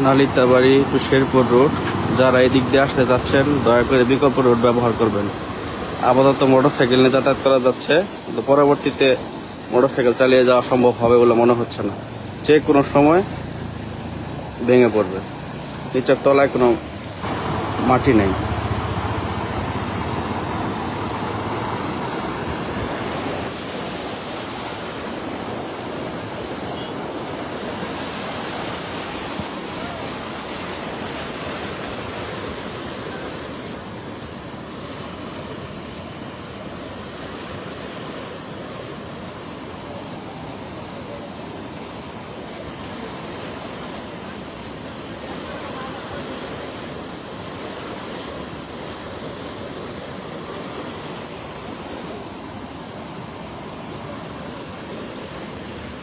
Nalitabari two Sherpur road. যারা এদিক দিয়ে আসতে চাচ্ছেন দয়া করে বিকল্প রোড ব্যবহার করবেন। আপাতত মোটরসাইকেল নিয়ে যাতায়াত করা যাচ্ছে, কিন্তু পরবর্তীতে মোটরসাইকেল চালিয়ে যাওয়া সম্ভব হবে বলে মনে হচ্ছে না। যে কোনো সময় ভেঙে পড়বে, নিচের তলায় কোনো মাটি নেই।